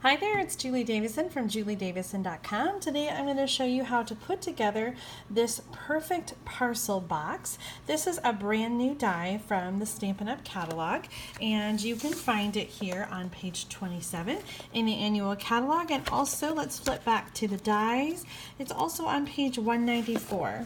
Hi there, it's Julie Davison from juliedavison.com. Today I'm going to show you how to put together this perfect parcel box. This is a brand new die from the Stampin' Up! Catalog, and you can find it here on page 27 in the annual catalog. And also, let's flip back to the dies. It's also on page 194.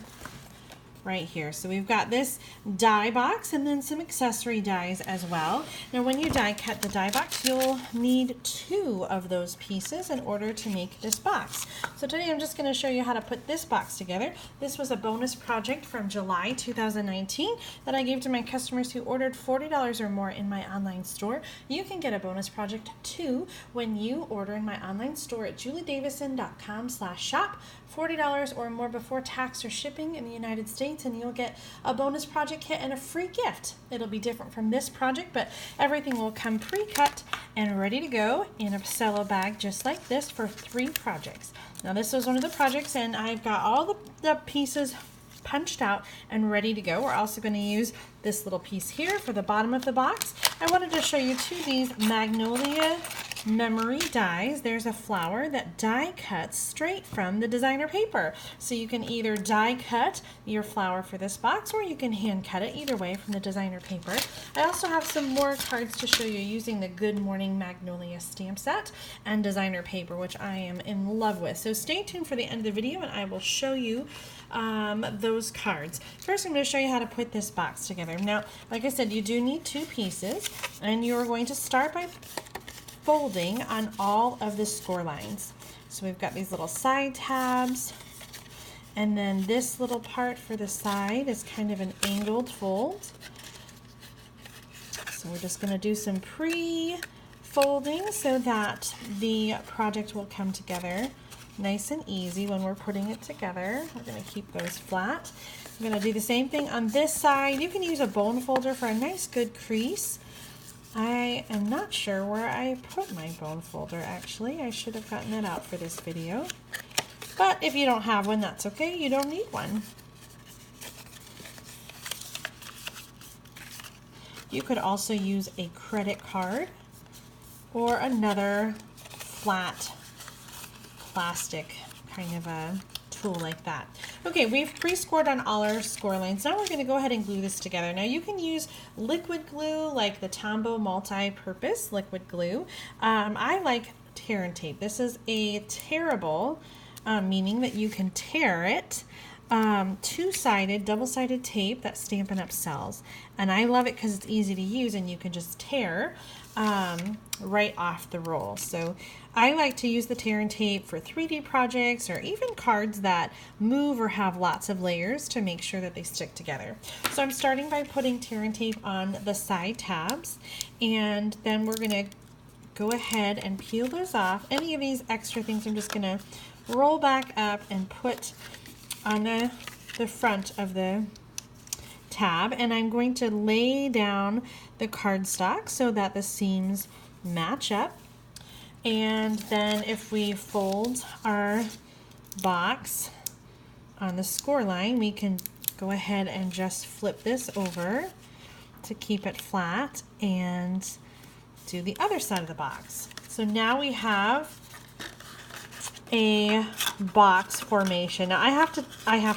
Right here. So we've got this die box and then some accessory dies as well. Now when you die cut the die box, you'll need 2 of those pieces in order to make this box. So today I'm just going to show you how to put this box together. This was a bonus project from July 2019 that I gave to my customers who ordered $40 or more in my online store. You can get a bonus project too when you order in my online store at juliedavison.com/shop. $40 or more before tax or shipping in the United States, and you'll get a bonus project kit and a free gift. It'll be different from this project, but everything will come pre-cut and ready to go in a cello bag just like this for 3 projects. Now this was one of the projects, and I've got all the pieces punched out and ready to go. We're also going to use this little piece here for the bottom of the box. I wanted to show you 2 of these Magnolia memory dies. There's a flower that die cuts straight from the designer paper. So you can either die cut your flower for this box or you can hand cut it, either way, from the designer paper. I also have some more cards to show you using the Good Morning Magnolia stamp set and designer paper, which I am in love with. So stay tuned for the end of the video and I will show you those cards. First, I'm going to show you how to put this box together. Now, like I said, you do need 2 pieces, and you're going to start by folding on all of the score lines. So we've got these little side tabs, and then this little part for the side is kind of an angled fold. So we're just going to do some pre-folding so that the project will come together nice and easy when we're putting it together. We're going to keep those flat. I'm going to do the same thing on this side. You can use a bone folder for a nice good crease. I am not sure where I put my bone folder actually. I should have gotten it out for this video. But if you don't have one, that's okay. You don't need one. You could also use a credit card or another flat plastic kind of a tool like that. Okay, we've pre-scored on all our score lines. Now we're going to go ahead and glue this together. Now you can use liquid glue like the Tombow multi-purpose liquid glue. I like tear and tape. This is a tearable, meaning that you can tear it. 2-sided, double-sided tape that Stampin' Up! Sells. And I love it because it's easy to use and you can just tear right off the roll. So I like to use the tear and tape for 3D projects or even cards that move or have lots of layers to make sure that they stick together. So I'm starting by putting tear and tape on the side tabs, and then we're going to go ahead and peel those off. Any of these extra things I'm just going to roll back up and put on the front of the tab, and I'm going to lay down the cardstock so that the seams match up. And then if we fold our box on the score line, we can go ahead and just flip this over to keep it flat and do the other side of the box. So now we have a box formation. Now I have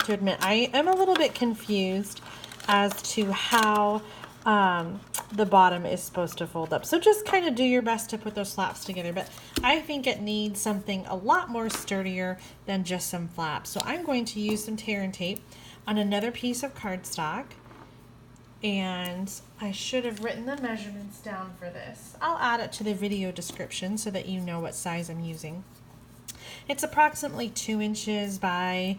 to admit I am a little bit confused as to how the bottom is supposed to fold up. So just kind of do your best to put those flaps together, but I think it needs something a lot more sturdier than just some flaps. So I'm going to use some tear and tape on another piece of cardstock, and I should have written the measurements down for this. I'll add it to the video description so that you know what size I'm using. It's approximately 2 inches by,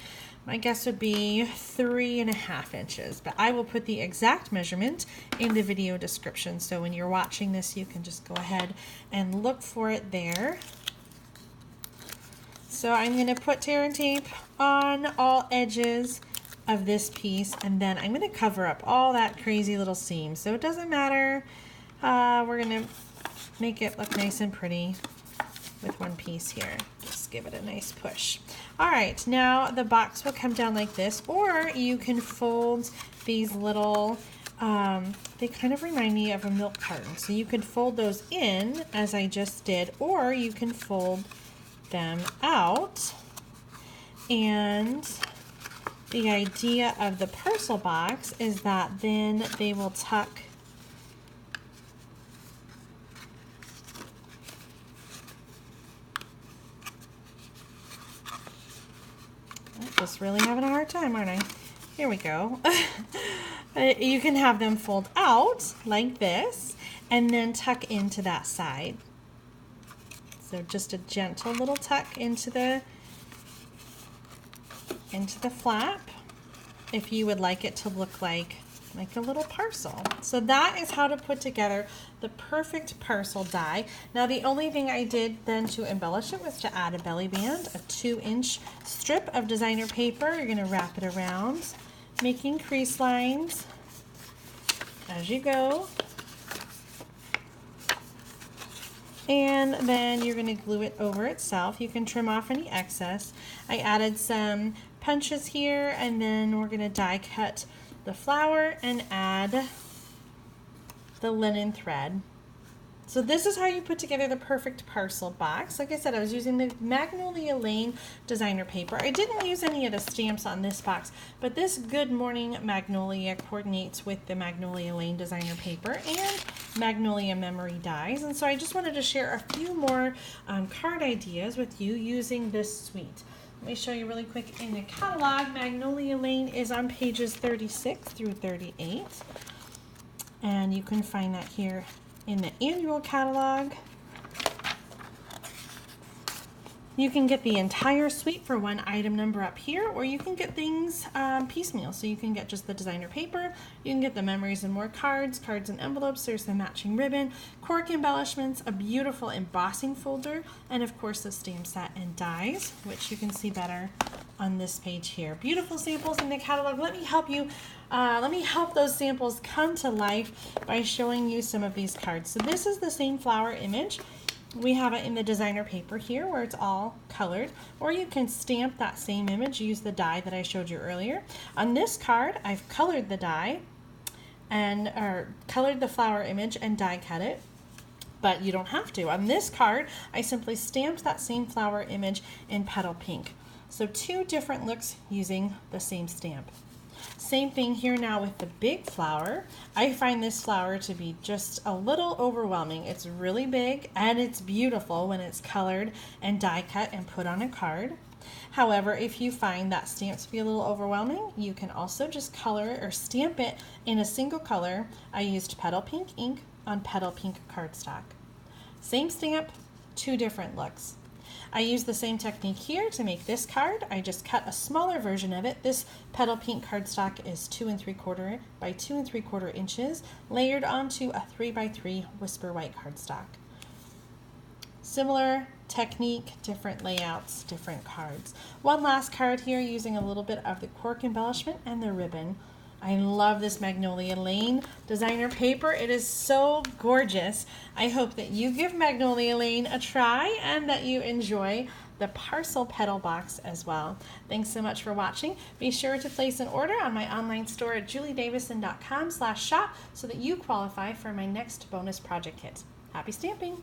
my guess would be 3.5 inches, but I will put the exact measurement in the video description. So when you're watching this, you can just go ahead and look for it there. So I'm going to put tear and tape on all edges of this piece, and then I'm going to cover up all that crazy little seam. So it doesn't matter. We're going to make it look nice and pretty with one piece here. Just give it a nice push. All right, now the box will come down like this, or you can fold these little They kind of remind me of a milk carton. So you could fold those in as I just did, or you can fold them out. And the idea of the parcel box is that then they will tuck just really having a hard time, aren't I? Here we go. You can have them fold out like this and then tuck into that side. So just a gentle little tuck into the flap if you would like it to look like a little parcel. So that is how to put together the perfect parcel die. Now the only thing I did then to embellish it was to add a belly band, a 2-inch strip of designer paper. You're going to wrap it around, making crease lines as you go. And then you're going to glue it over itself. You can trim off any excess. I added some punches here, and then we're going to die cut the flower and add the linen thread. So this is how you put together the perfect parcel box. Like I said, I was using the Magnolia Lane designer paper. I didn't use any of the stamps on this box, but this Good Morning Magnolia coordinates with the Magnolia Lane designer paper and Magnolia memory dies. And so I just wanted to share a few more card ideas with you using this suite. Let me show you really quick in the catalog. Magnolia Lane is on pages 36 through 38. And you can find that here in the annual catalog. You can get the entire suite for one item number up here, or you can get things piecemeal. So you can get just the designer paper, you can get the memories and more cards, cards and envelopes, there's the matching ribbon, cork embellishments, a beautiful embossing folder, and of course the stamp set and dies, which you can see better on this page here. Beautiful samples in the catalog. Let me help you. Let me help those samples come to life by showing you some of these cards. So this is the same flower image. We have it in the designer paper here where it's all colored, or you can stamp that same image, use the die that I showed you earlier. On this card, I've colored the die and colored the flower image and die cut it, but you don't have to. On this card, I simply stamped that same flower image in petal pink. So 2 different looks using the same stamp. Same thing here now with the big flower. I find this flower to be just a little overwhelming. It's really big and it's beautiful when it's colored and die cut and put on a card. However, if you find that stamp to be a little overwhelming, you can also just color or stamp it in a single color. I used petal pink ink on petal pink cardstock. Same stamp, 2 different looks. I used the same technique here to make this card. I just cut a smaller version of it. This petal pink cardstock is 2 3/4 by 2 3/4 inches, layered onto a 3 by 3 whisper white cardstock. Similar technique, different layouts, different cards. One last card here using a little bit of the cork embellishment and the ribbon. I love this Magnolia Lane designer paper. It is so gorgeous. I hope that you give Magnolia Lane a try and that you enjoy the parcel petal box as well. Thanks so much for watching. Be sure to place an order on my online store at juliedavison.com/shop so that you qualify for my next bonus project kit. Happy stamping!